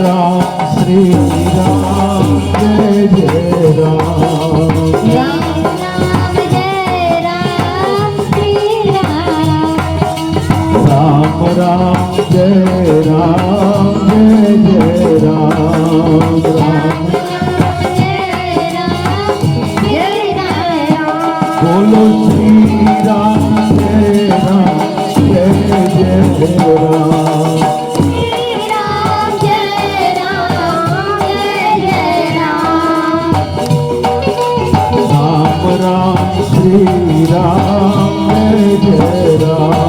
राम श्री राम जय जय राम। राम राम जय राम श्री राम। राम राम जय राम जय जय राम। राम राम जय राम जय राम। बोलो श्री राम जय राम जय जय राम। श्री राम जय राम जय जय राम। राम राम श्री राम जय जय राम।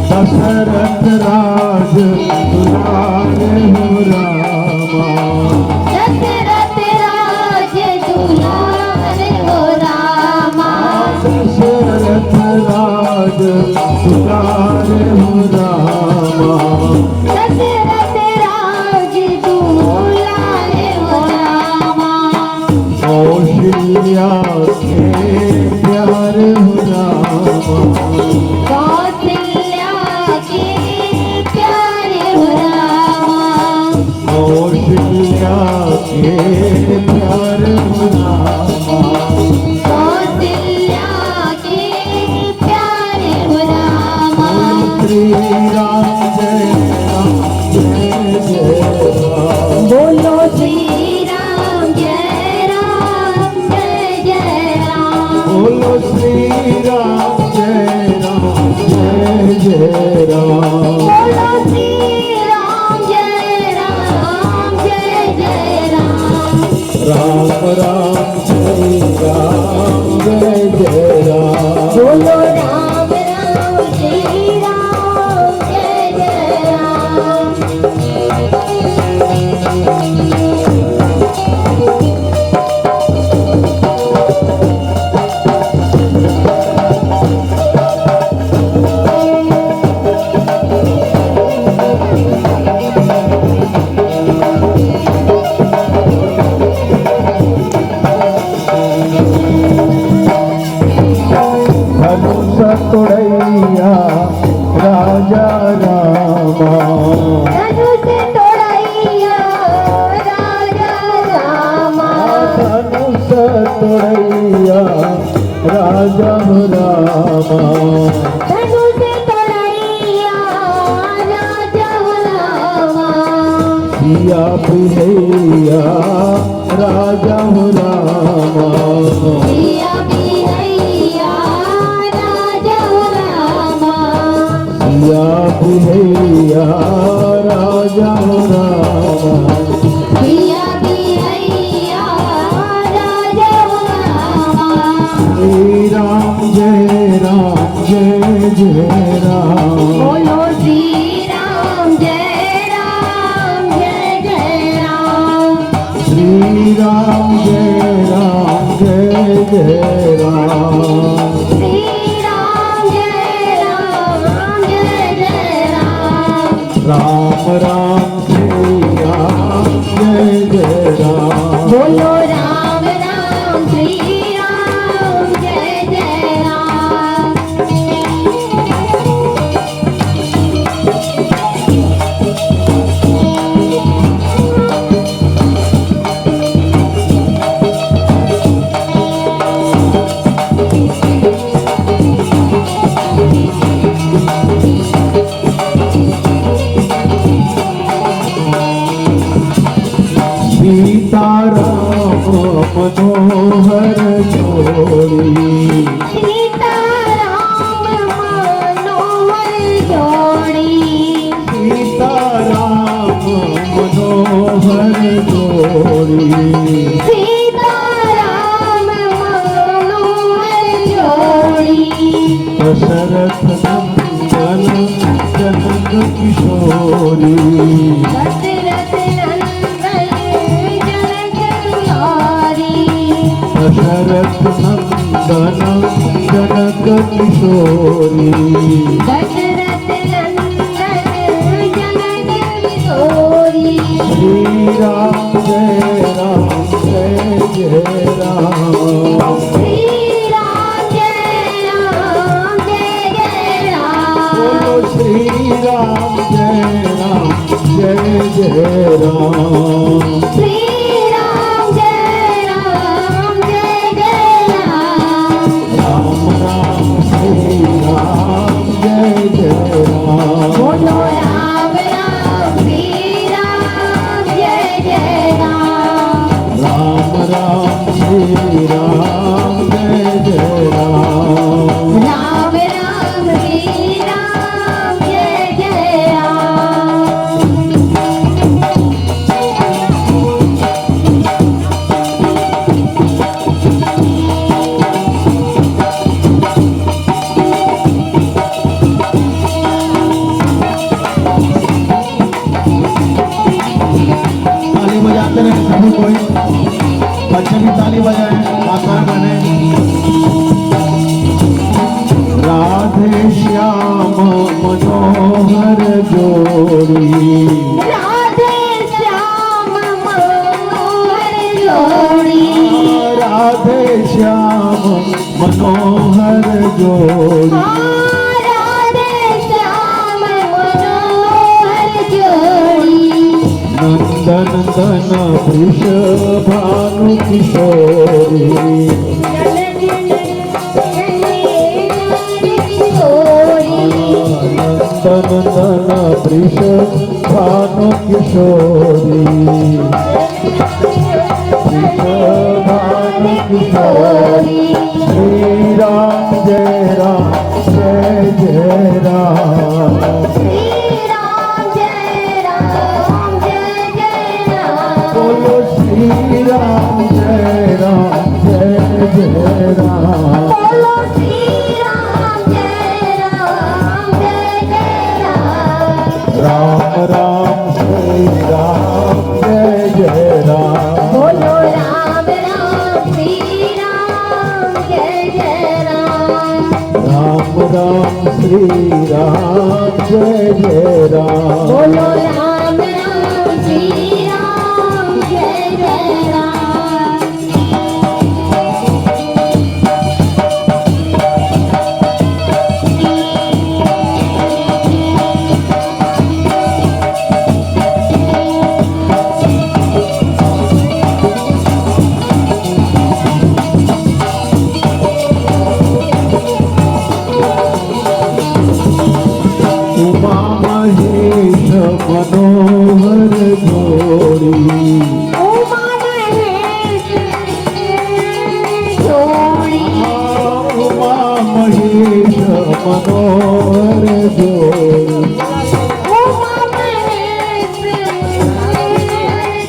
दशरथ राज दुलारे हो रामा। दशरथ राज दुलारे हो रामा। दशरथ राज दुलारे हो रामा। दशरथ राज दुलारे हो रामा। कौशल्या के प्यारे हो रामा। कौशल्या के प्यारे हो रामा। कौशल्या के प्यारे हो रामा। कौशल्या के प्यारे हो रामा। श्री राम जय राम जय जय राम। बोलो श्री राम जय राम जय जय राम। बोलो श्री राम जय राम जय जय राम। बोलो श्री राम जय राम जय जय राम। राम राम श्री राम जय जय राम। बोलो राम राम श्री राम जय जय राम। धनुष तोड़ैया राजा रामा। धनुष तोड़ैया राजा रामा। धनुष तोड़ैया राजा रामा। धनुष तोड़ैया राजा रामा। सिया बिहैया राजा रामा। सिया बिहैया राजा रामा। सिया बिहैया राजा रामा। सिया बिहैया राजा रामा। श्री राम जय जय राम। बोलो श्री राम जय जय राम। श्री राम जय जय राम। श्री राम जय जय राम। राम राम श्री राम जय जय राम। बोलो राम राम श्री राम जय जय राम। सीताराम मनोहर जोड़ी। सीताराम मनोहर जोड़ी। सीताराम मनोहर जोड़ी। सीताराम मनोहर जोड़ी। दशरथ नंदन जनक किशोरी। दशरथ नंदन जनक किशोरी। दशरथ नंदन जनक किशोरी। दशरथ नंदन जनक किशोरी। श्री राम जय जय राम। श्री राम जय राम जय जय श्री राम जय राम जय जय राम श्री राम जय राम जय जय राम राम राम श्री राम जय जय राम बोलो राम राम श्री राम जय जय राम राम राम श्री राम जय जय राम राम राम श्री राम जय जय राम ताली बजाते रहे सभी कोई, बच्चे भी ताली बजाएं, आकार बने। राधे श्याम मनोहर जोड़ी राधे श्याम मनोहर जोड़ी राधे श्याम मनोहर जोड़ी राधे श्याम मनोहर जोड़ी नंदन तन वृष भानु किशोरी नंदन तन वृष भानु किशोरी वृष भानु किशोरी श्री राम जय राम जय जय राम श्री राम जय राम जय जय राम बोलो श्री राम जय राम जय जय राम बोलो श्री राम जय राम जय जय राम राम राम श्री राम जय जय राम बोलो राम राम श्री राम जय जय राम राम राम श्री राम जय जय राम बोलो राम राम श्री राम जय जय राम उमा महेश मनोहर जोड़ी उमा महेश जोड़ी उमा महेश मनोहर जोड़ी उमा महेश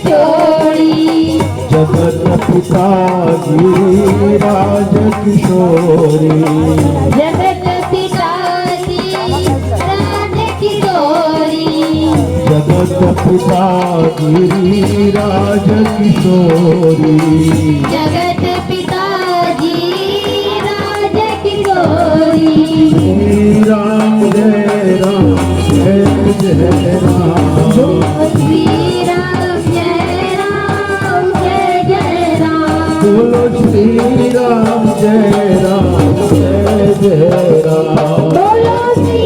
जोड़ी जगत पिता गिरिराज किशोरी जगत पिता की राज किशोरी जगत पिता गिरिराज किशोरी जगत पिता जी राज किशोरी श्री राम जय राम जय जय राम श्री राम जय राम जय जय राम बोलो श्री राम जय राम जय जय राम बोलो श्री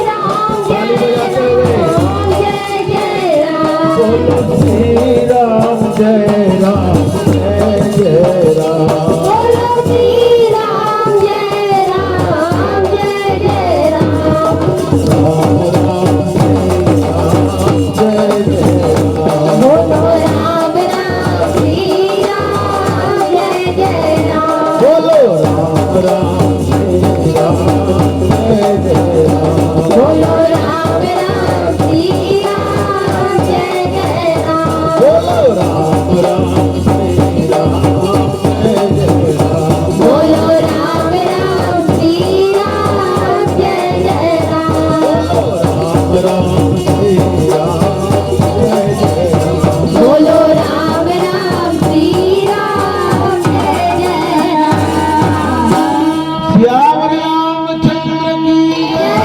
राम जय राम जय जय राम बोलो श्री राम जय राम जय जय राम बोलो श्री राम जय राम जय जय राम राम राम श्री राम जय जय राम बोलो राम राम श्री राम जय जय राम बोलो राम राम श्री राम जय जय राम बोलो राम राम श्री राम जय जय राम बोलो राम राम श्री राम जय जय राम बोलो राम राम श्री राम जय जय राम राम राम श्री राम जय जय राम बोलो राम राम श्री राम जय जय राम श्याम रामचंद्र की जय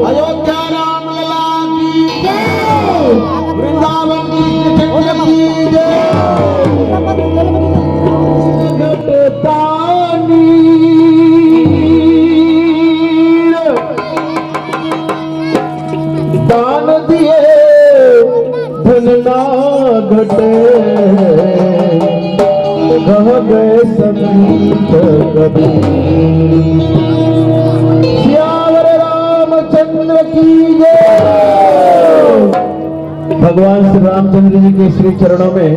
अयोध्या राम लला की जय वृंदावन कृष्ण चक्र की जय घटतानी कबीर। सियावर रामचंद्र की जय। भगवान श्री रामचंद्र जी के श्री चरणों में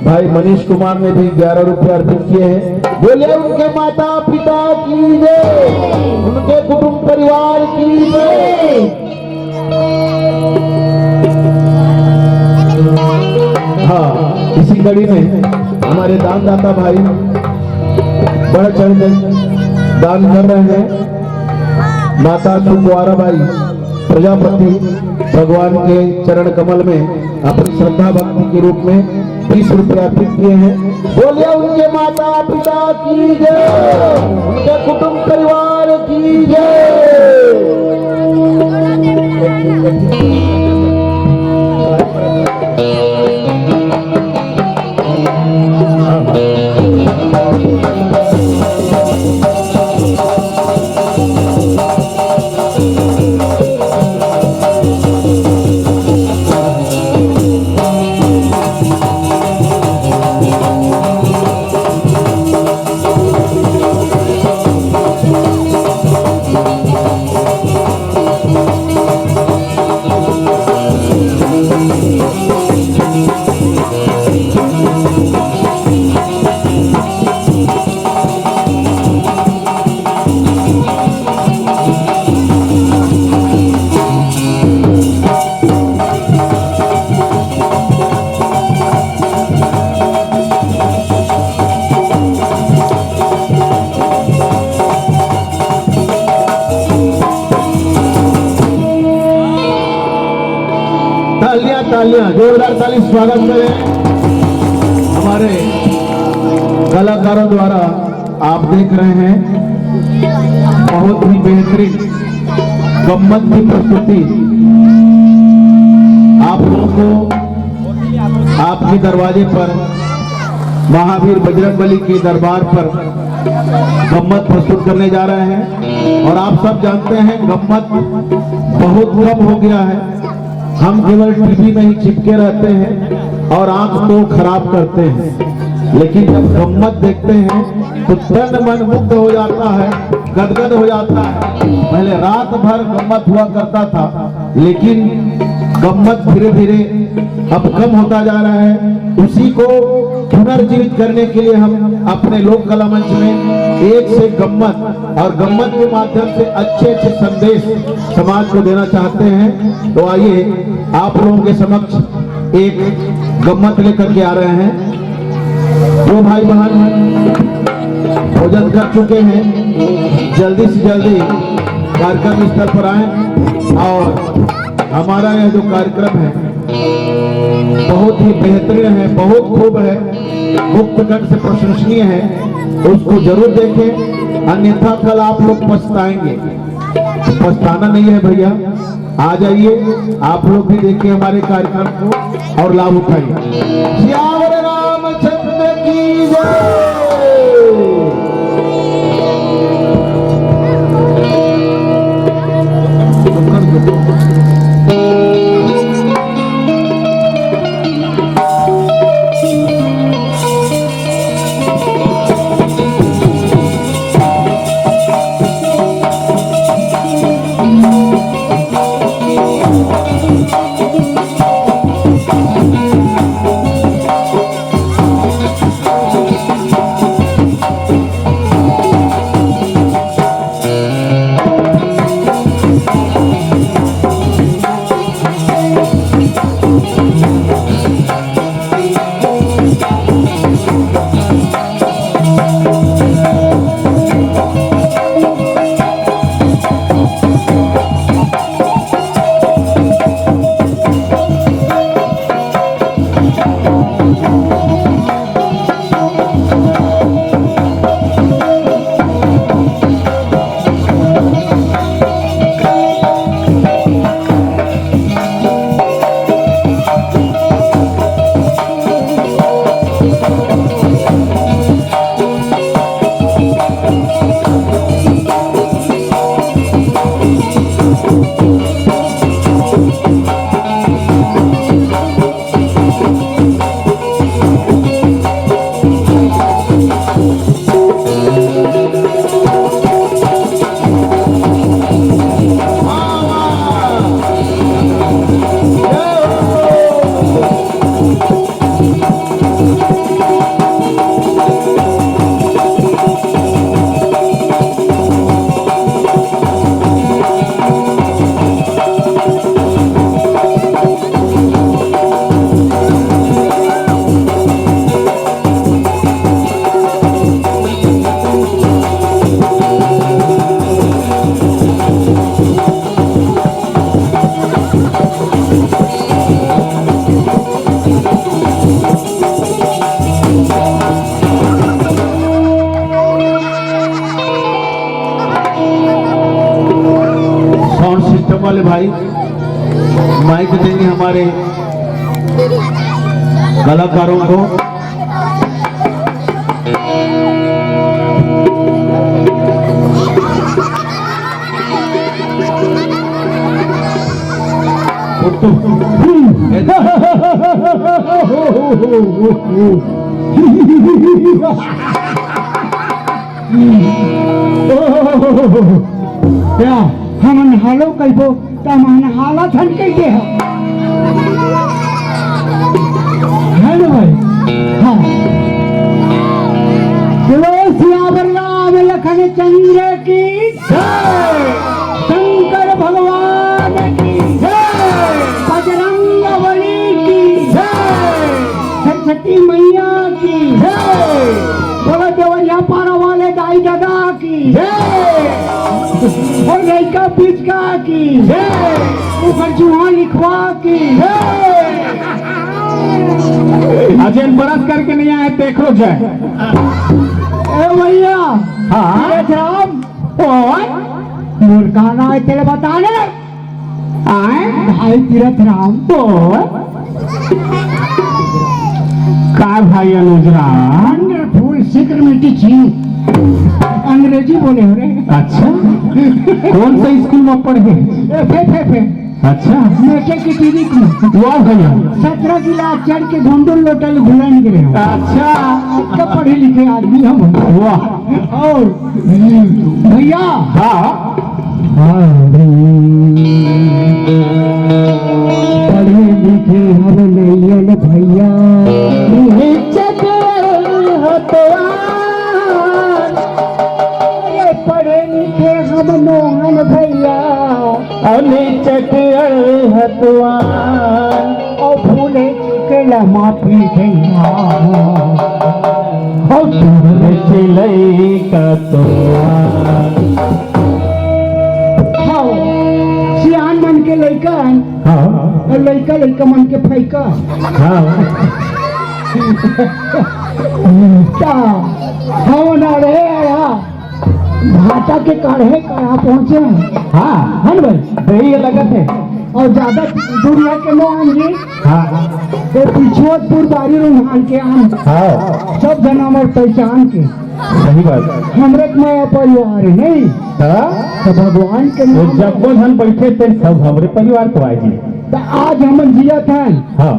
भाई मनीष कुमार ने भी 11 रुपये अर्पित किए हैं। बोले उनके माता पिता की जय, उनके कुटुंब परिवार की जय। हाँ, इसी कड़ी में हमारे दानदाता भाई बढ़ चढ़ के दान कर रहे हैं। माता सुकुआरा बाई प्रजापति भगवान के चरण कमल में अपनी श्रद्धा भक्ति के रूप में 20 रुपये अर्पित किए हैं। बोलिए उनके माता पिता की जय, उनके कुटुंब परिवार की जय। तालियां, जोरदार ताली स्वागत करें हमारे कलाकारों द्वारा। आप देख रहे हैं बहुत ही बेहतरीन गम्मत की प्रस्तुति आप लोगों को आपके दरवाजे पर महावीर बजरंगबली के दरबार पर गम्मत प्रस्तुत करने जा रहे हैं। और आप सब जानते हैं गम्मत बहुत कम हो गया है। हम केवल टीवी में ही चिपके रहते हैं और आंख को खराब करते हैं, लेकिन जब गम्मत देखते हैं तो तन मन मुग्ध हो जाता है, गदगद हो जाता है। पहले रात भर गम्मत हुआ करता था, लेकिन गम्मत धीरे धीरे अब कम होता जा रहा है। उसी को पुनर्जीवित करने के लिए हम अपने लोक कला मंच में एक से गम्मत और गम्मत के माध्यम से अच्छे अच्छे संदेश समाज को देना चाहते हैं। तो आइए आप लोगों के समक्ष एक गम्मत लेकर के आ रहे हैं। जो भाई बहन भोजन कर चुके हैं जल्दी से जल्दी कार्यक्रम स्थल पर आए। और हमारा यह जो कार्यक्रम है बहुत ही बेहतरीन है, बहुत खूब है, मुक्त कंठ से प्रशंसनीय है, उसको जरूर देखें, अन्यथा कल आप लोग पछताएंगे। पछताना नहीं है भैया, आ जाइए आप लोग भी देखिए हमारे कार्यक्रम को और लाभ उठाइए। सियावर रामचंद्र की जय। मंचम वाले भाई माइक देंगे हमारे कलाकारों को। क्या हमन हालो कइबो तमन हाला थन कइते हेलो भाई हाँ चलो सियावर राम लखन चंद्र की जय, शंकर भगवान की जय, बजरंग बली की जय, सरस्वती मैया की जय, बोलो देवरिया पारा वाले दाई दादा की जय, और लड़का पिचका की जय, ऊपर चूहा लिखवा की जय। अजय बरस करके नहीं आए देख लो जाए। ए भैया हाँ राम और मोर गाना है तेरे बताने आए भाई तीरथ राम और का भाई अनुज राम वंडरफुल सिक्रेट चीज अंग्रेजी बोले हो रे। अच्छा कौन सा स्कूल में पढ़े? फे अच्छा मेटे की टीवी में वाह भैया 17 गिलास चढ़ के घुंडुल लोटल भुलन गिरे हो। अच्छा आपका पढ़े लिखे आदमी हम वाह और भैया हाँ पढ़े लिखे हम नहीं भैया पढ़े लिखे हम मोहन भैया हतवान और फूले के माफी भैया चिलई का तो सियान मन के लड़का हाँ और लड़का लड़का मन के फैका हाँ क्या हाँ ना रे आया भाटा के काढ़े कहाँ पहुँचे हैं। हाँ है ना भाई सही लगत है। और ज्यादा दुनिया के लोग आएंगे हाँ तो पिछोतपुर बारी रूहान के आम हाँ सब जनावर पहचान के सही बात। हमरे में परिवार है नहीं हाँ तो भगवान के वो नाम जब वो धन बैठे थे सब हमारे परिवार को आए जी। तो आज हम जियत हैं हाँ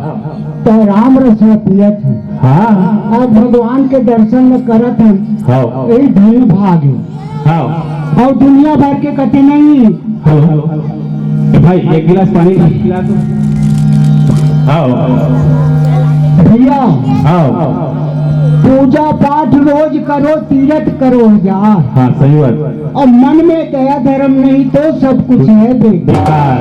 तो राम रसना पियत हैं हाँ अब भगवान के दर्शन में करत हैं हाँ यही धन भाग है हाँ और दुनिया भर के कटे नहीं हेलो भाई एक गिलास पानी खिला दो। हाँ भैया हाँ पूजा पाठ रोज करो तीरथ करो हजार हाँ सही बात। और मन में दया धर्म नहीं तो सब कुछ है बेकार।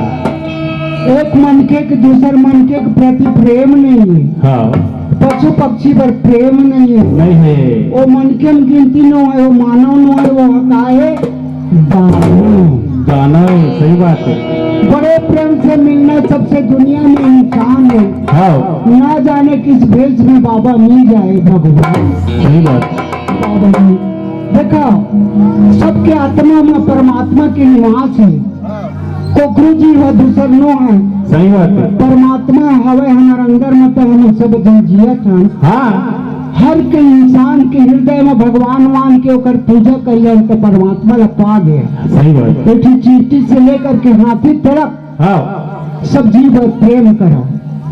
एक मन के दूसर मन के प्रति प्रेम नहीं है हाँ पशु पक्षी पर प्रेम नहीं है नहीं है वो मन के गिनती नो है वो मानव नो है वो हकाए दानव गाना सही बात है। बड़े प्रेम से मिलना सबसे दुनिया में इंसान है हाँ ना जाने किस भेष में बाबा मिल जाए भगवान सही बात। बाबा जी देखो सबके आत्मा में परमात्मा के निवास है कोकरू जी व दूसर नो है सही बात है। परमात्मा हवे हमारे अंदर में तो हम सब जन जियत हैं हाँ हर के इंसान के हृदय में भगवान मान के ओकर पूजा करिए तो परमात्मा लग पा गया। सही बात। बेटी चींटी से लेकर के हाथी तक हाँ सब जीव प्रेम करो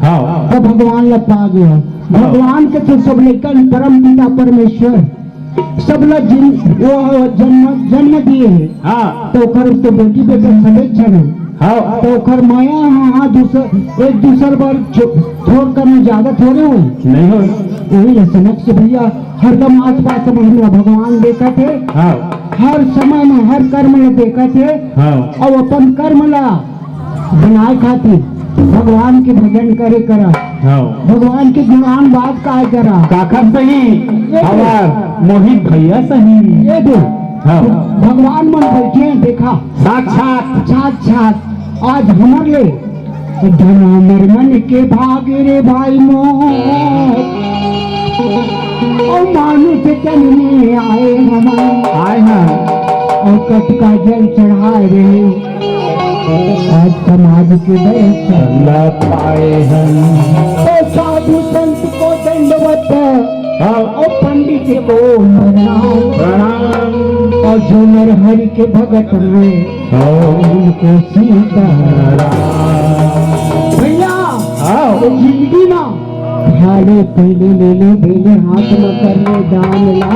हाँ तो भगवान लग पा गया। भगवान के तो सब लेकर परम पिता परमेश्वर सब लोग वो जन्म दिए है हाँ तो ओकर तो बेटी बेटा सभी क्षण हाँ तो ओकर माया हाँ दूसर एक दूसर बार छोड़ करने ज्यादा थोड़े हो नहीं हो। यही समझ से भैया हरदम आस पास में भगवान देखा थे हाँ हर समय में हर कर्म में देखा थे हाँ और अपन कर्म ला बनाए खातिर भगवान के भजन करे करा हाँ भगवान के गुणगान बात का करा काका सही हमार मोहित भैया सही। ये दो हाँ भगवान मन बैठे हैं देखा साक्षात साक्षात आज हमार ले धनामर मन के भागे रे भाई मोह और मानुष चलने आए हम आए हैं और कट का जल चढ़ाए रहे कलयुग के दर्शन न पाए हम। तो साधु संत को दंडवत और पंडित को प्रणाम और जो नरहरि के भगत में उनको सीताराम। भैया तो जिंदगी में खाने पीने लेने देने हाथ में करने दान ला,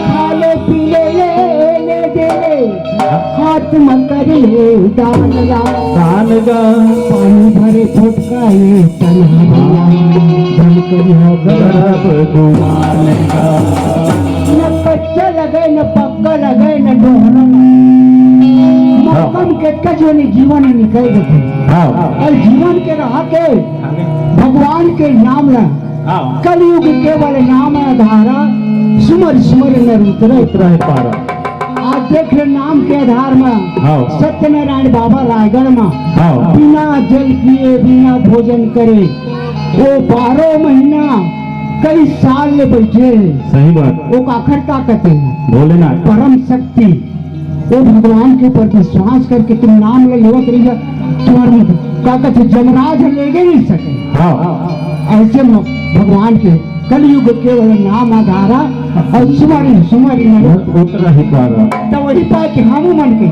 खाने पीने लेने देने हाथ में करने दान ला। दान गा पानी भरे फुटका ये तन्हा गर्भ दुआन का। न कच्चा लगे न पक्का लगे न डोहरा मौसम के कजो ने जीवन निकल गए और जीवन के रहा के भगवान के नाम ला कलयुग केवल नाम आधारा सुमर सुमर न उतरे पारा। आज देख रहे नाम के आधार में सत्यनारायण बाबा रायगढ़ में बिना जल पिए बिना भोजन करे वो 12 महीना कई साल ले बैठे। सही बात। वो काखर का कहते हैं भोलेनाथ परम शक्ति। वो भगवान के प्रति विश्वास करके तुम नाम ले लेवत रही तुम्हारे क्या कहते जमराज लेगे नहीं सके। ऐसे भगवान के कलयुग केवल नाम आधारा और सुमारी सुमारी उतना ही पारा। तो वही पाए कि हम मन के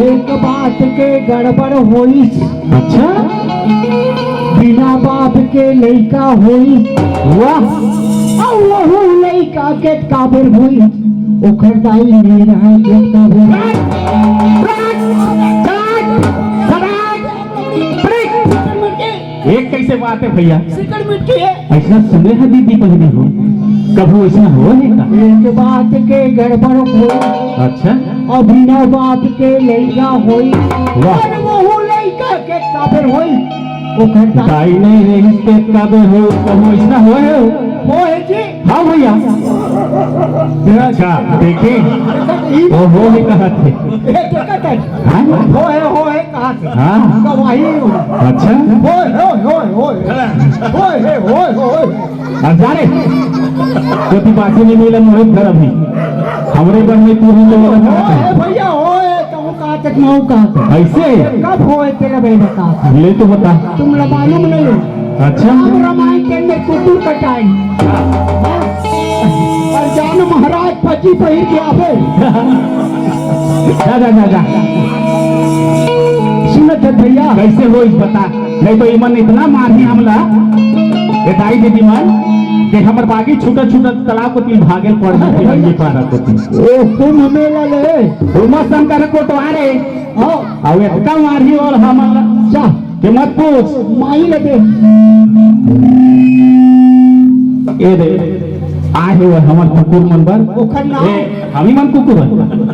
एक बात के गड़बड़ होई। अच्छा बिना बाप के लड़का होई। वाह और वहू लड़का के काबिल होई ओखर दाई ले रहा है के काबिल। एक कैसे बात है भैया? सिकड़ मिट्टी है ऐसा सुने है दीदी पहले हो कभी ऐसा हो है का? एक बात के गड़बड़ होई अच्छा और बिना बाप के लड़का होई वाह। और वहू लड़का के काबिल होई ओखर दाई दाई नहीं रही के काबे हो कभी ऐसा हो है? होए जी। हाँ भैया। अच्छा देखे वो हो ही कहा थे। हाँ? होए कहा थे हाँ। गवाही अच्छा जा रे कोती पासी में मिला मोहित धर्म ही हमरे बन में तू ही तो भैया होए कहूँ कहा तक मैं कहा था ऐसे कब होए तेरा बेटा कहा था ले तो बता। तुम लोग मालूम नहीं हो अच्छा हम रामायण के अंदर कुटुर कटाई और जान महाराज पची पहिर के आवे जा जा जा जा सुनत है भैया कैसे हो इस बता। नहीं तो इमन इतना मारी हमला दाई दीदी मन कि हमर बागी छूटा छूटा तालाब को तिल भागेल पड़ जाती है ये पारा को ओ कुंभ मेला ले उमा शंकर को तो आ रे आओ इतना मारी और हमला जा के मत पूछ माई लगे ए रे आए हो हमर कुकुर मन बर ओखर नाम हमी मन कुकुर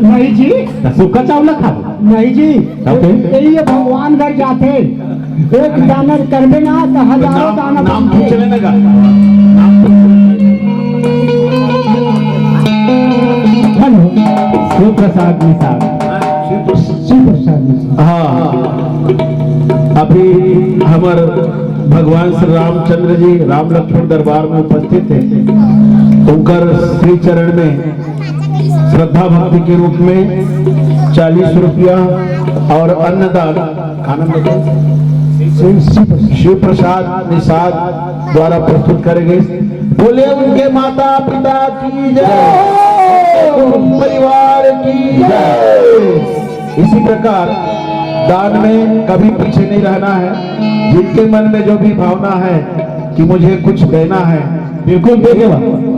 नहीं जी त सुक्का चावल खा नहीं जी ओके। ये भगवान घर जाते एक दाना करबे ना तो हजारों दाना नाम पूछ लेने का हेलो सुप्रसाद निषाद। सुप्रसाद हाँ अभी हमार भगवान श्री रामचंद्र जी राम लक्ष्मण दरबार में उपस्थित थे। उनकर श्री चरण में श्रद्धा भक्ति के रूप में 40 रुपया और अन्नदान खाना में शिव प्रसाद निषाद द्वारा प्रस्तुत करे गए। बोले उनके माता पिता की जय परिवार की जय। इसी प्रकार दान में कभी पीछे नहीं रहना है। जिनके मन में जो भी भावना है कि मुझे कुछ देना है बिल्कुल देगा।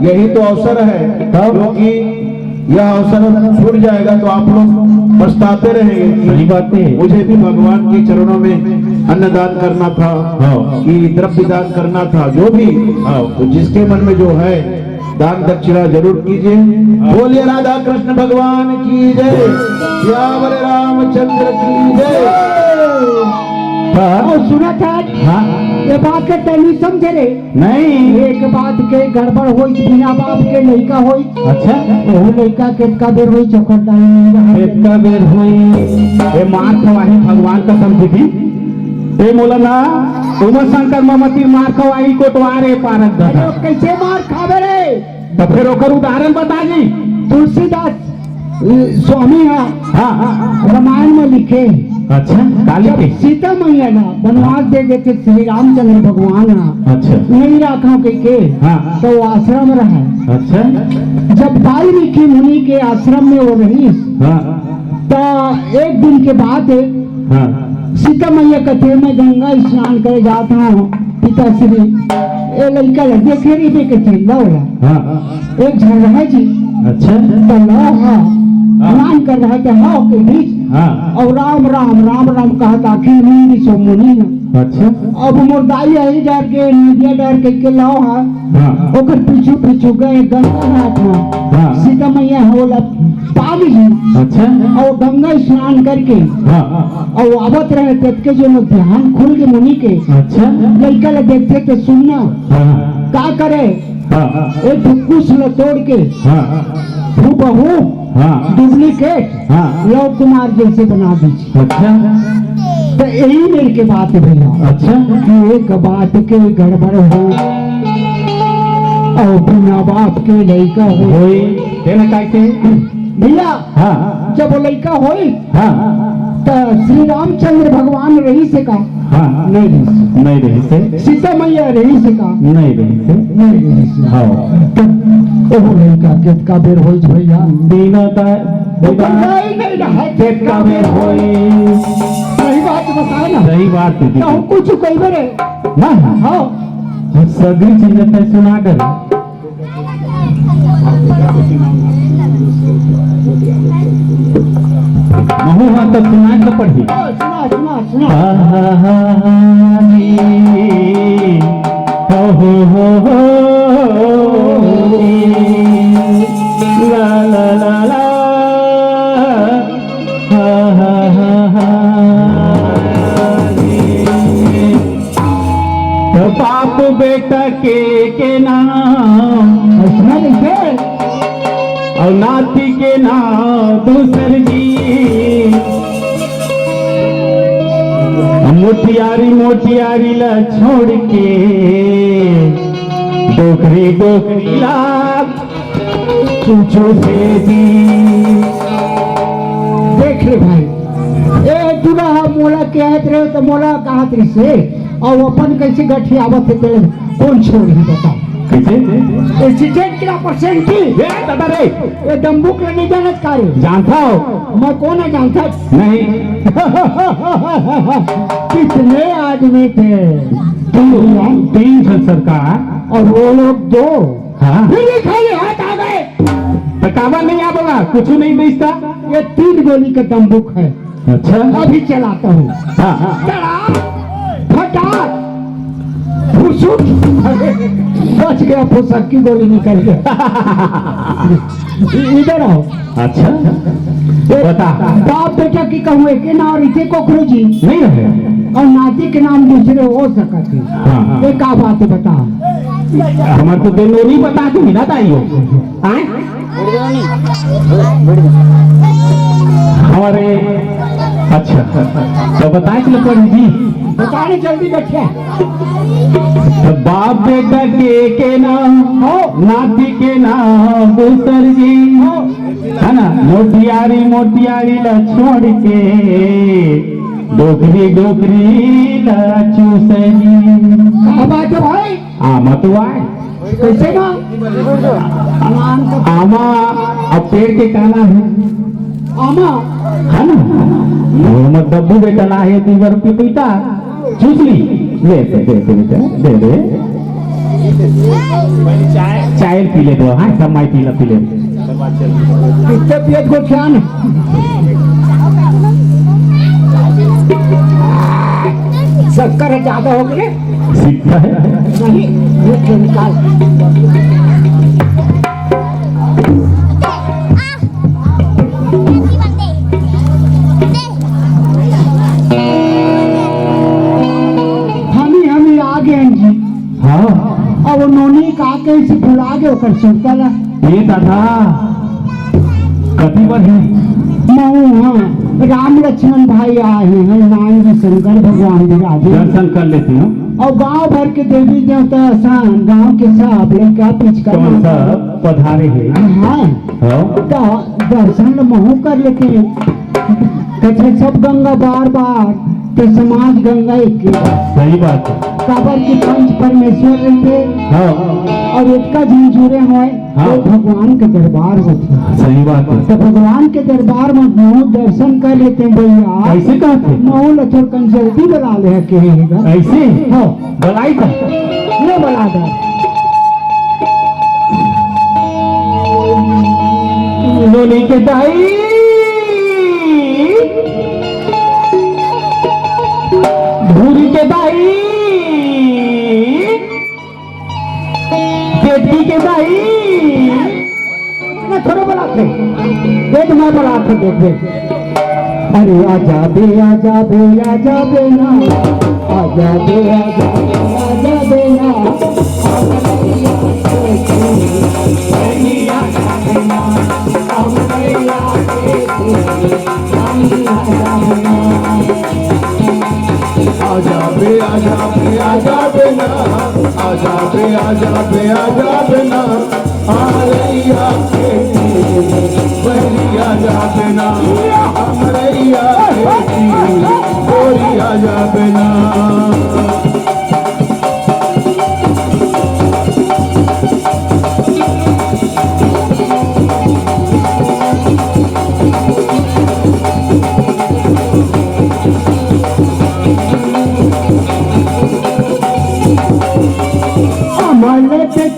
यही तो अवसर है क्योंकि यह अवसर छूट जाएगा तो आप लोग पछताते रहेंगे। सही बात है। मुझे भी भगवान के चरणों में अन्नदान करना था कि द्रव्य दान करना था जो भी तो जिसके मन में जो है दान दक्षिणा जरूर कीजिए। बोलिए राधा कृष्ण भगवान की जय श्याम रामचंद्र की जय। और सुना था हाँ ये बात के तनी समझे रे नहीं एक बात के गड़बड़ होई बिना बाप के लड़का होई। अच्छा वो लड़का के बेर होई चौकरदानी इतना बेर हुई ये मार खवाही भगवान का समझी थी ते मोला ना उमा शंकर ममती मार खवाई कोटवारे पारक अरे दादा वो कैसे मार खावे रे? तो फिर ओकर उदाहरण बता जी। तुलसीदास स्वामी है, हाँ रामायण में लिखे। अच्छा काली जब के सीता मैया ना वनवास दे देते श्री रामचंद्र भगवान ना अच्छा नहीं रखा के हाँ। तो वो आश्रम रहा। अच्छा जब वाल्मीकि मुनि के आश्रम में वो रही हाँ तो एक दिन के बाद हाँ सीता मैया कहते मैं गंगा स्नान करे जाता हूँ पिताश्री ए लड़का देखे रही देखे चिल्ला होला हाँ एक झगड़ा है जी अच्छा तो लो हाँ स्नान कर रहा था हाँ के बीच हाँ और राम राम राम राम कहता आखिर मुनि सो मुनि ना। अच्छा अब मुर्दाई आई डर के नदिया डर के लाओ हाँ हाँ ओकर पीछू पीछू गए गंगा घाट में। हाँ। सीता मैया होला पानी जी अच्छा और गंगा स्नान करके हाँ और आवत रहे तब के जो ध्यान खुल के मुनि के अच्छा लड़का ले देखते तो सुनना हाँ का करे हाँ एक कुछ ल तोड़ के हाँ बहू हाँ डुप्लीकेट हाँ। लव कुमार जैसे बना दीजिए। अच्छा तो यही मेरे के बात है भैया अच्छा कि एक बात के गड़बड़ हो और बिना बाप के लड़का हो होई देना काय के भैया। हाँ जब वो लड़का होई हाँ तो श्री रामचंद्र भगवान रही से का हाँ नहीं रही से, नहीं रही से सीता मैया रही से का नहीं रही से नहीं रही से। हाँ तब वो लड़का केत का बेर होई भैया दीना ता नहीं नहीं रहा खेत का में होई सही बात बताए ना सही बात है तो हम कुछ कही बरे ना हाँ सगली चीजें पे सुना कर महू हाँ तो सुना के पढ़ी सुना सुना सुना हो ला ला ला ला बाप बेटा के नाम सुना लिखे और नाती के नाम दूसर जी मोटियारी मोटियारी ला छोड़ के डोकरी डोकरी ला पूछो से जी। देख रे भाई ए तुरा मोला कहत रहे तो मोला कहत रही से और अपन कैसे गठी आवत है तेरे कौन छोड़ ही बता कैसे एक्सीडेंट कितना परसेंट थी ये दादा रे ये डम्बुक ले नहीं जानत कार्य जानता हो मैं कौन है जानता नहीं कितने आदमी थे तीन सरकार और वो लोग दो हाँ फिर खाली हाथ आ गए तकावा नहीं आ बोला कुछ नहीं बेचता ये 3 गोली का डम्बुक है अच्छा अभी चलाता हूँ हाँ हाँ फटा फुसुक बच गया फुसक की गोली निकल गया इधर आओ अच्छा बता बाप बेटा की कहूँ एक नाम रीते कोकरू जी नहीं रहे और नाती के नाम दूसरे हो सकते हाँ, हाँ। ये का बात है बता हमारे को दोनों नहीं बता दूंगी ना ताइयो हमारे अच्छा तो बताए चलो पढ़ी जी बताने जल्दी बैठे तो बाप बेटा के नाम हो नाती के नाम दूसर जी हो है ना मोटियारी ला छोड़ के डोकरी डोकरी ला चूसनी क्या बात है भाई आमा तो आए कैसे ना नाम तो आमा अब पेड़ के काना है आमा है ना मोहम्मद डब्बू बेटा ला है 3 रुपये पीता चूस ली ले दे बेटा दे चाय पी ले दो हाँ सब माई पी ले कितने पेट को क्या न शक्कर ज्यादा हो गए सीखता है नहीं ये केमिकल हम आ गए जी हाँ और वो नोनी का के से भुला गए ओकर सुनता ला ये दादा प्रतिवर है। हाँ, राम लक्ष्मण भाई आए हैं, हनुमान जी शंकर भगवान विराजे। दर्शन कर लेते हैं। और गांव भर के देवी देवता आसान गांव के सब लड़का पिचका कौन सा पधारे हैं? हाँ तो दर्शन महू कर लेते हैं। कहते सब गंगा बार बार तो समाज गंगा एक सही बात है। काबर के पंच परमेश्वर रहेंगे हाँ और एक का जिन जुड़े हुए हाँ। तो भगवान के दरबार होते हैं। सही बात है। तो भगवान के दरबार में महू दर्शन कर लेते हैं भैया। ऐसे कहते महू लथोर कन जल्दी बुला ले कहेगा ऐसे हाँ बलाई था। ये बुला दे लोली के दाई भूरी के दाई पेटी के दाई थोड़ा बड़ा थे देख मैं बड़ा थे देख अरे आजा बे ना आजा बे ना आजा बे ना आ रैया बहरी आजा बे ना हमरैया गोरी आजा बे ना।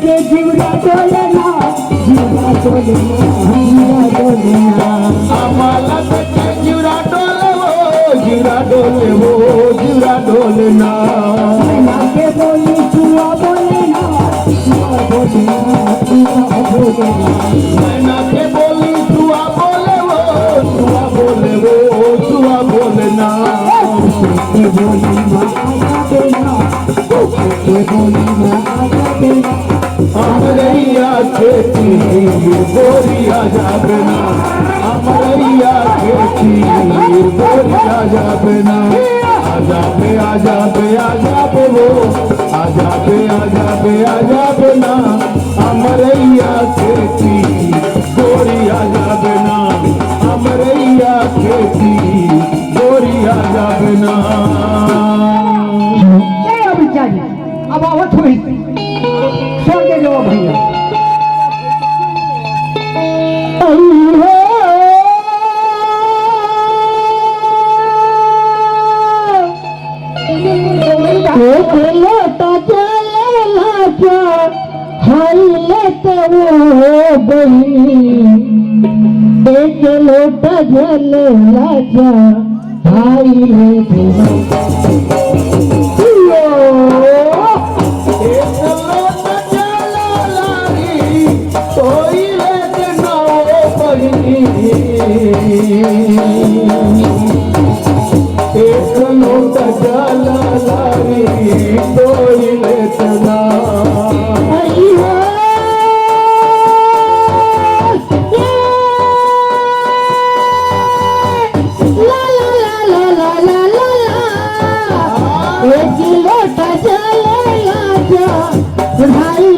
के जीवरा डोलेना अमाला के जीवरा डोले वो ना मैना के बोली चुआ बोलेना मैना के बोली चुआ बोले वो चुआ बोले ना के बोली माँ आजा देना के बोली माँ आजा देना हमरैया खेती गोरिया जाबना हमरैया खेती गोरिया जाबना आजा बे वो आजा बे ना हमरैया खेती गोरिया जाबना हमरैया खेती गोरिया जाबना। बेचारी अब आवत हुई छोड़ दे जो भैया लोटा चला हाई लेते वो बही एक लोटा जल लाजा हाई लेते एक लोटा जला लारी तोइले तना एक लोटा जला भाई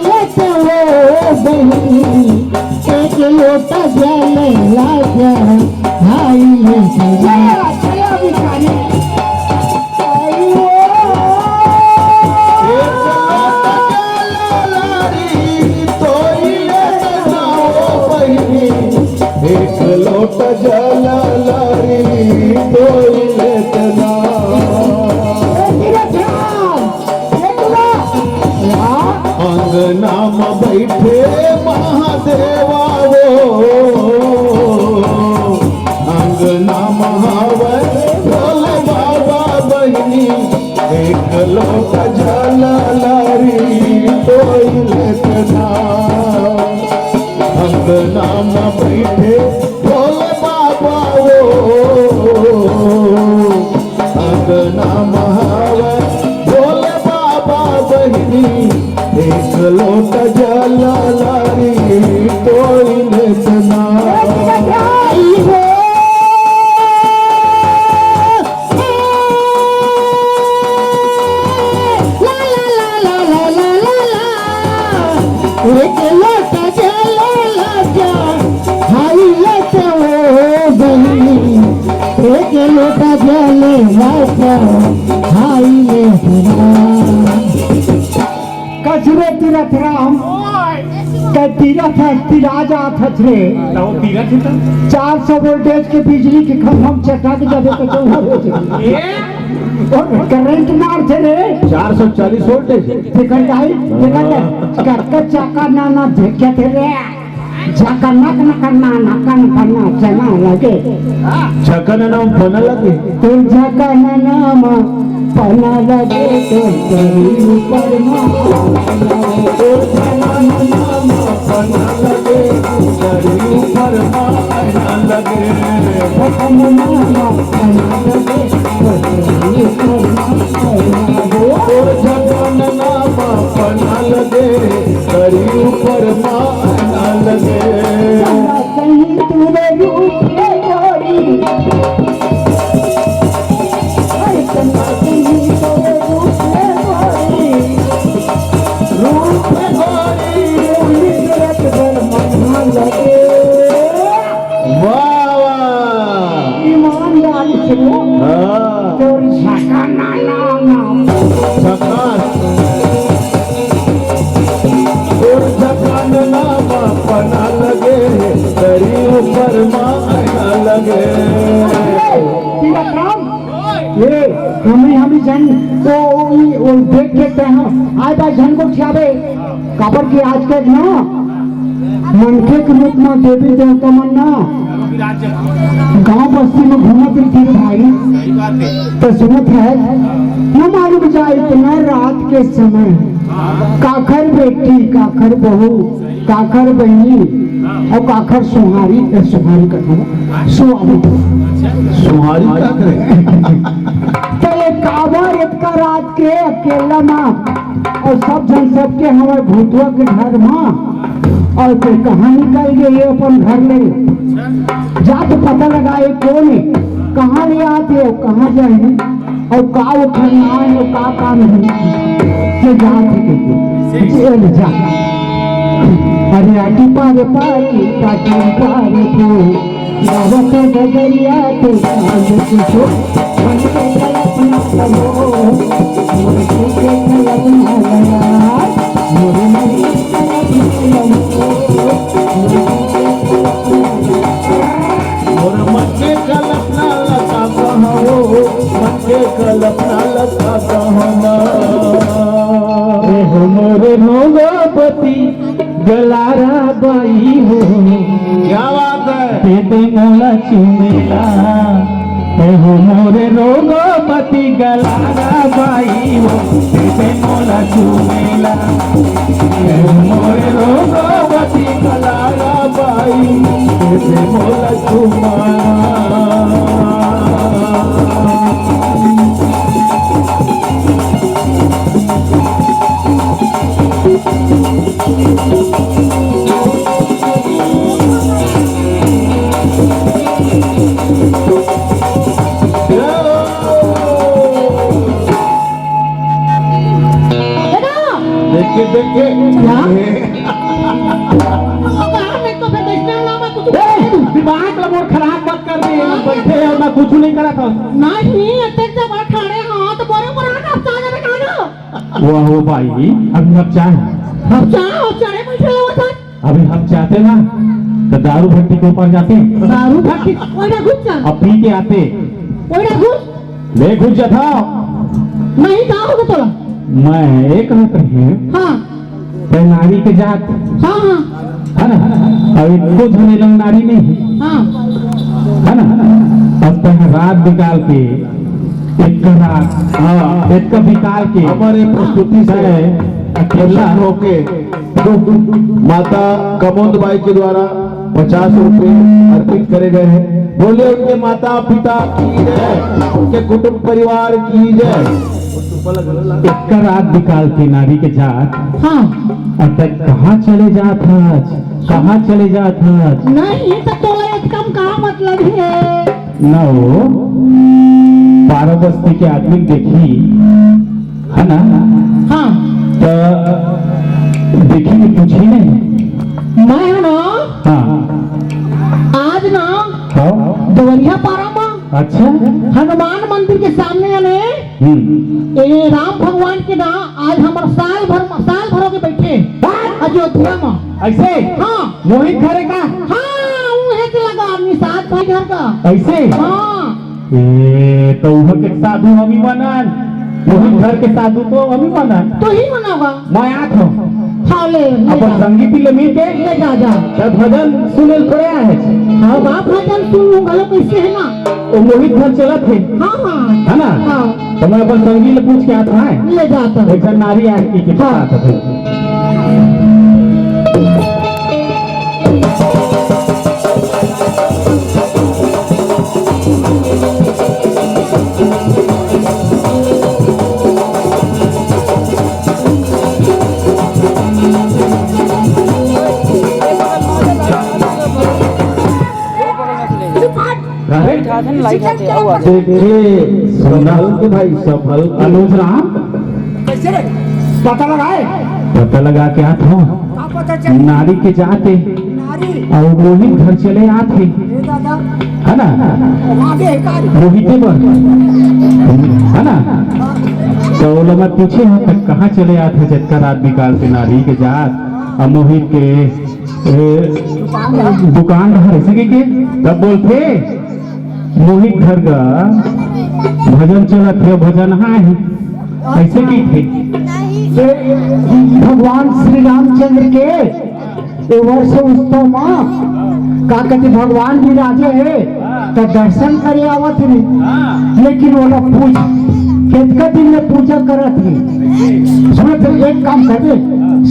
लेते वो बही एक लोटा जला भाई लेते एक लोट जला लारी तोइले तना अंगना में बैठे महादेवा वो अंगना महावर भोले बाबा बहनी एक लोट जला लारी तोइले तना अंगना में बैठे भोले बाबा वो अंगना महावर भोले बाबा बहनी एक लोट जला लारी तोइले तना। एक लोटा जले लगा हाई लेते हो गई एक लोटा जले लगा हाई लेते कचरे तीरथ राम के तीरथ है तिराजा थचरे 400 वोल्टेज के बिजली के खंभा चटा के जब तो और करंट मार थे रे 440 वोल्टेज देखल जाई देखल करके चाका ना देखे थे रे चाका नक ना बना चना लगे छकन नाम बना लगे तो चाका नाम बना लगे तो तेरी ऊपर तो छकन नाम बना लगे तेरी ऊपर मारना लगे तो छकन नाम बना लगे तेरी ऊपर मारना लगे कहीं तूने रूप ले गोरी हमें जन तो देख के आए बाई जन को खियावे काबर की आज के ना मनखे के रूप में देवी देवता मन ना गांव बस्ती में घूमत रही थी भाई तो सुनत है न मालूम जाए इतना रात के समय काखर बेटी काखर बहू काखर बहनी और काखर सुहारी कथा सुहारी क्या करे तो ये काबर इतना रात के अकेला माँ और सब जन सबके हमारे भूतवा के घर माँ और फिर कहाँ निकल गए अपन घर में जा तो पता लगाए कौन है कहाँ ले आते हो कहाँ जाए और का उठना है और का काम है जाते जा अरे आटी पारे पाटी पाटी पारे तो बाबा के गगरिया के सामने कुछो मन के कल्पना करो मोरे के कल्पना लगा मोरे मन और मन के कल्पना लगा कहो मन के कल्पना लगा कहो मोरे भगवती गलारा बाई हो क्या बात है पेटे मोला चुमेला हो मोरे रोगपति गलारा बाई हो पेटे मोला चुमेला मोरे रोगवती गलारा बाई पेटे मोला चुमेला देखिए दिमाग लमोर खराब मत कर दे बैठे और मैं कुछ नहीं करा था नहीं अटक जब खड़े हाथ बरोबर आप जाने में खाना वाह हो भाई अभी हम चाहे चढ़े बैठे हो सर अभी हम चाहते ना तो दारू भट्टी के ऊपर जाते दारू भट्टी ओए घुस जा अब पी के आते ओए घुस ले घुस जाता नहीं का होगा तोला मैं एक है हाँ नारी के जात हाँ हाँ है ना और इनको धने लंग नारी नहीं हाँ है ना अब तक रात निकाल के एक रात हाँ एक का निकाल के हमारे प्रस्तुति से अकेला होके माता कमोद बाई के द्वारा 50 रुपए अर्पित करे गए हैं। बोले उनके माता पिता की जय, उनके कुटुंब परिवार की जय। एक रात निकालती नारी के जात हाँ अब तक कहाँ चले जात आज कहाँ चले जात आज नहीं तो तोला एक कम का मतलब है न हो 12 बस्ती के आदमी देखी है ना हाँ तो देखिए पूछी नहीं। मैं हूँ ना हाँ आज ना हाँ देवरिया पारा में अच्छा हनुमान मंदिर के सामने आने ये राम भगवान के ना आज हमारे साल भर के बैठे अयोध्या में। ऐसे हाँ मोहित घरे का हाँ वही के लगा निषाद भाई घर का ऐसे हाँ ए तो उधर के साधु हमी बनन मोहित घर के साधु तो हमी बनन तो ही मनावा मैं आत हो हाँ ले अपन संगीत ले मिल के ले जा जा तब भजन सुने थोड़े आए हाँ बाप भजन सुन गलो कैसे है ना वो मोहित घर चलत है हाँ हाँ है ना हाँ तो मैं अपन संगी ले पूछ के आता है ले जाता एक जन नारी आके के हाँ। साथ है लाइट आते आवाज सुना के भाई सफल अनुज राम कैसे रे पता लगाए पता लगा के आत हो का पता चल नारी के जाते नारी और मोहित घर चले आते ए दादा है ना आगे है का मोहिते पर है ना तो वो लोग पूछे हैं तक कहाँ चले आते जटका रात निकाल के नारी के जात और मोहित के दुकान रहा सके के तब बोलते मोहित घर का भजन चलत है भजन हाँ है ऐसे की थे भगवान श्री रामचंद्र के वर्ष उत्सव में का कहते भगवान भी राजे है तो दर्शन करे आवत है लेकिन वो लोग पूछ कितना दिन में पूजा करत है सुनो तो एक काम करे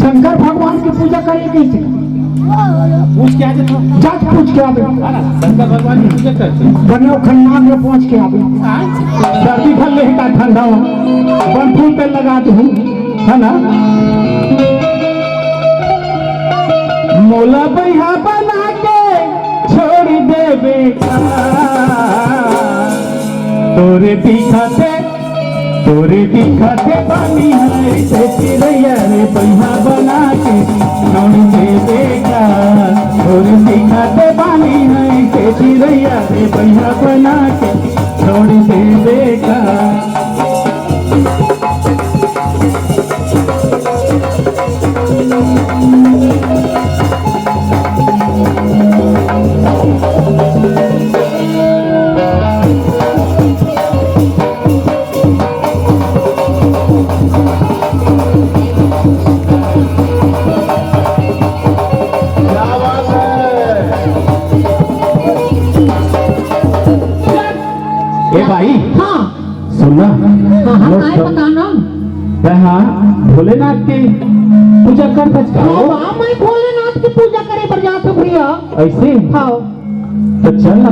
शंकर भगवान की पूजा करे कैसे पूछ के आते तो जात पूछ के आवे शंकर भगवान की पूजा करते बनियो खन्ना में पहुंच के आवे सर्दी फल ले का ठंडा हो बन फूल पे लगा दूं है ना मोला बैहा बना के छोड़ दे बेटा तोरे दिखाते पानी है से चिड़ैया रे बैहा बना के छोड़ दे बेटा तोरे दिखाते पानी है से चिड़ैया रे बैहा बना के छोड़ दे बेटा भाई हाँ सुनना हाँ हाँ काय बताना हाँ भोलेनाथ की पूजा कर हाँ मैं भोलेनाथ की पूजा करे पर जाता भैया ऐसे हाँ तो चल ना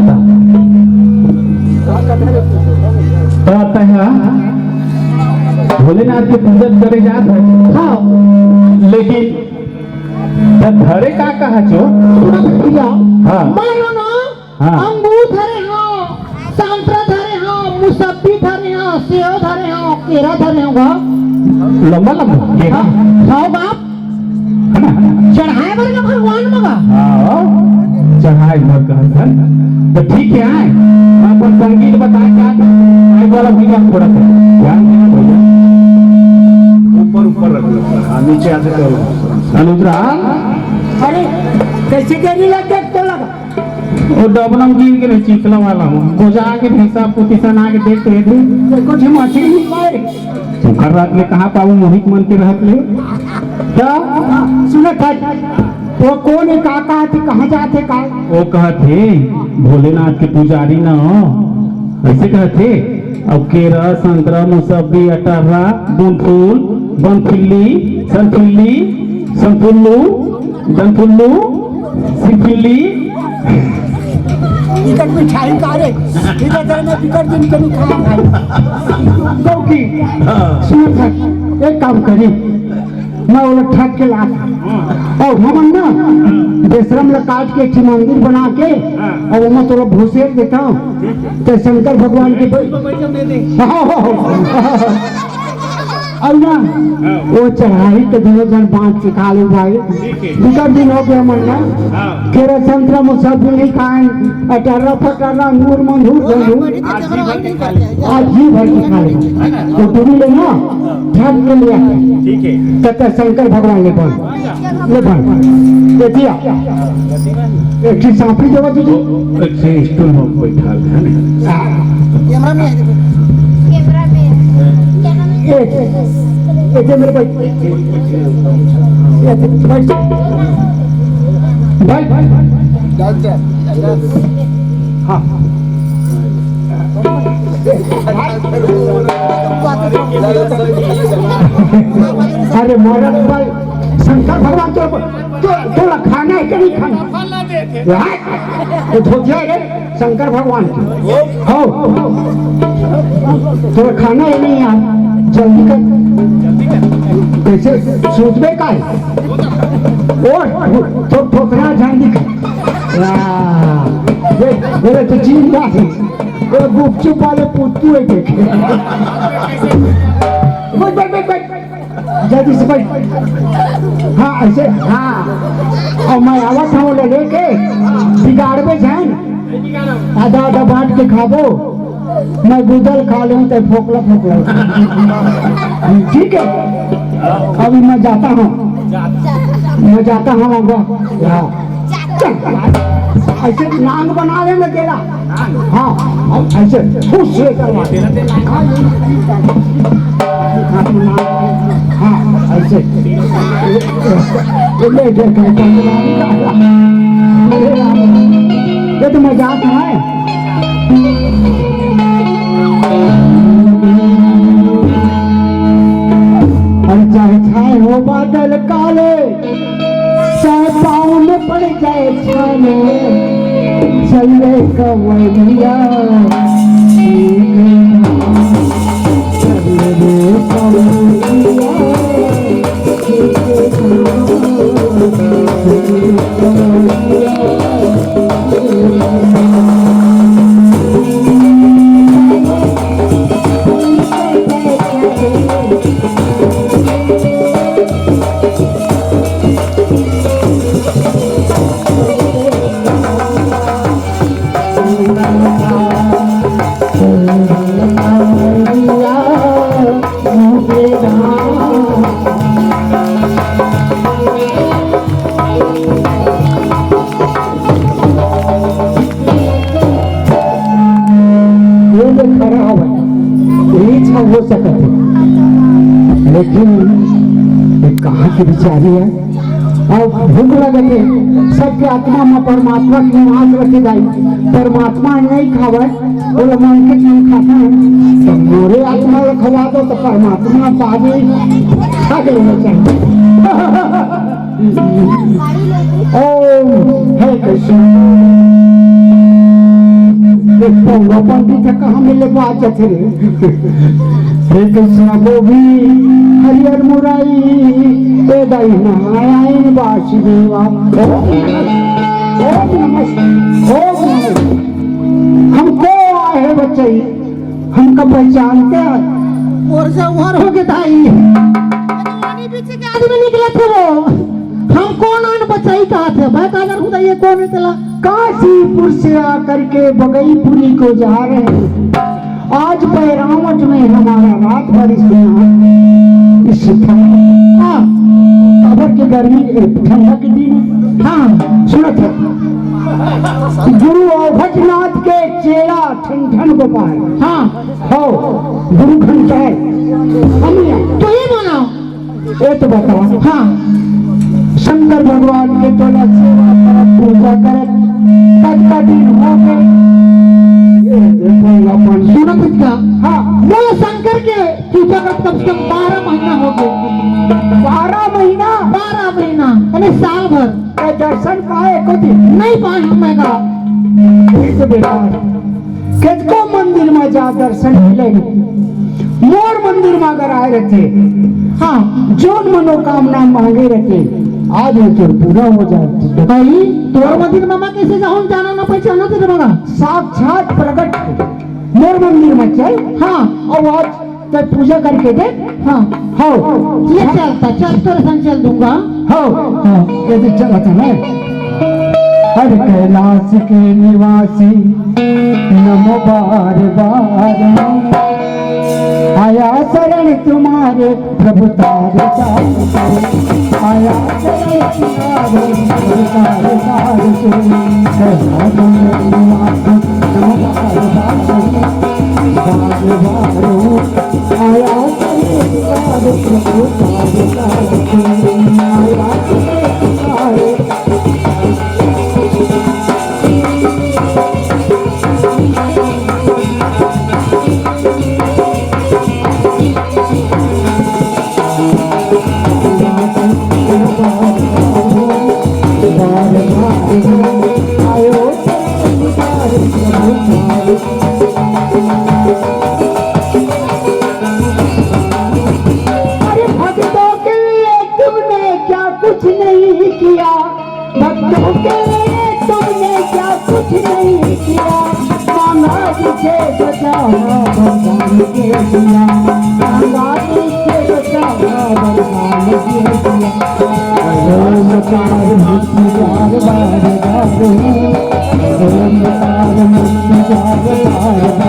तो भोलेनाथ की पूजा करे जात है हाँ लेकिन घरे का कहा चो भैया हाँ मानो ना हाँ। अंगूर धरे हाँ संतरा धरे हाँ मुसब्बी धरे हाँ सेव धरे हाँ केरा धरे होगा लंबा लंबा हाँ हाँ बाप चढ़ाए बर भगवान मगा चढ़ाए भर कहन तो ठीक है आए अपन संगीत बता क्या आए वाला भैया थोड़ा सा ध्यान देना भैया ऊपर ऊपर रख नीचे आते तो अनुद्रा अरे कैसे देरी लग गया तो लगा वो डबलम गिन के चिकला वाला हूँ गोजा के भैंसा पोती सना के देख रहे थे कुछ मछली नहीं पाए सुखर रात में कहाँ पाऊ मोहित मन के रहत ले क्या सुना था वो कौन है काका थे कहाँ जाते का वो कहते भोलेनाथ के पुजारी न ऐसे कहते अब केरा संतरा मुसब्बी अटर्रा बुनफूल बनफिल्ली संफिल्ली संफुल्लू दनफुल्लू सिफिल्ली टिकट मिठाई कारे इधर दर में टिकट दिन के खा भाई गौकी सुनो था एक काम करी मैं वो ठग के ला और हम ना बेशरम ला काट के एक मंदिर बना के और मैं थोड़ा भूसेर देता हूँ तो शंकर भगवान की अब ना वो चढ़ाई के दिनों जन बांध के खा लो भाई बिकर दिन हो गया मन ना केरा संतरा मुसाफिर नहीं खाएं अटर्रा फटर्रा अंगूर मंगूर गंगूर आज ही भर के खा ले तो पूरी ले ना ध्यान के लिया ठीक है तथा शंकर भगवान ले बन ये दिया एक चीज सांपी देवा तुझे अच्छे स्टूल में बैठा है कैमरा में ये मेरे भाई हाँ अरे मोहरत भाई शंकर भगवान तो खाना है कि नहीं खाना तो धोतिया है शंकर भगवान की हो तो खाना ही नहीं यार जल्दी कर कैसे सोचबे का तो ठोकरा जल्दी कर तो चिंता है गुपचुप वाले पुत्तू है देखे जल्दी से बैठ हाँ ऐसे हाँ और मैं आवत हूँ लेके बिगाड़ में जाए आधा आधा बांट के खाबो मैं गुदल खा लूँ तो फोकला ठीक है अभी मैं जाता हूँ ऐसे नांग बना ले तेरा हाँ ऐसे खुश से करवा हाँ ऐसे ये तो मजाक है और चाहे छाए हो बादल काले चाहे पाँव में पड़ जाए छाने चले कवैया हो सकते लेकिन कहाँ की बिचारी है और भूख लगते सबके आत्मा में परमात्मा की निवास रखी जाए परमात्मा नहीं खावे बोले मन के नहीं खाता है तो मोरे आत्मा रखवा दो तो परमात्मा पावे खा लेना चाहिए ओम हे कृष्ण पंडित कहाँ मिले बात थे हे कृष्ण गोभी हरिहर मुराई ए दाई नारायण वासुदेवा हमको आए बच्चे हमको पहचानते और से और हो गए दाई पीछे के आदमी निकले थे वो हम कौन है बचाई कहा थे भाई कागर खुदा ये कौन है तेला काशीपुर से आकर के बगईपुरी को जा रहे हैं आज बैरावट में हमारा रात भर इस खबर के गर्मी ठंडा के दिन हाँ सुनत है गुरु अवधनाथ के चेला ठन गोपाल हाँ हो गुरु घंटाए तो ये बोला ये तो बताओ हाँ शंकर भगवान के तोला सेवा करत पूजा करत कद का दिन हो गए सुनो कुछ का हाँ वो शंकर के पूजा करत कम से कम 12 महीना हो गए 12 महीना यानी साल भर दर्शन पाए को नहीं पाए हमें का बेटा किसको मंदिर में जा दर्शन मिलेगी मोर मंदिर में अगर आए रहते हाँ जो मनोकामना मांगे रहते आज तो पूरा हो जाए भाई तोर मंदिर मामा कैसे जाऊं जाना ना पहचाना तेरे मगा साक्षात प्रकट मोर मंदिर में चल हाँ और आज तो पूजा करके दे। हाँ हो ये चलता चल तोरे संग चल दूंगा। हो हाँ ये भी चला था ना। हर कैलाश के निवासी नमो बार बार आया शरण तुम्हारे प्रभु तारे तारे आया शरण तुम्हारे प्रभु तारे तारे कैलाश में निवासी नमो बार बार आया शरण तुम्हारे प्रभु तारे तारे आया शरण तुम्हारे। अरे भक्तों के लिए तुमने क्या कुछ नहीं किया, भक्तों के लिए तुमने क्या कुछ नहीं किया, मांगा जिसे बचाना भगवान के दिया, मांगा जिसे बचाना भगवान के दिया। ओमकार मुक्ति जार बार बार, ओमकार मुक्ति जार बार बार।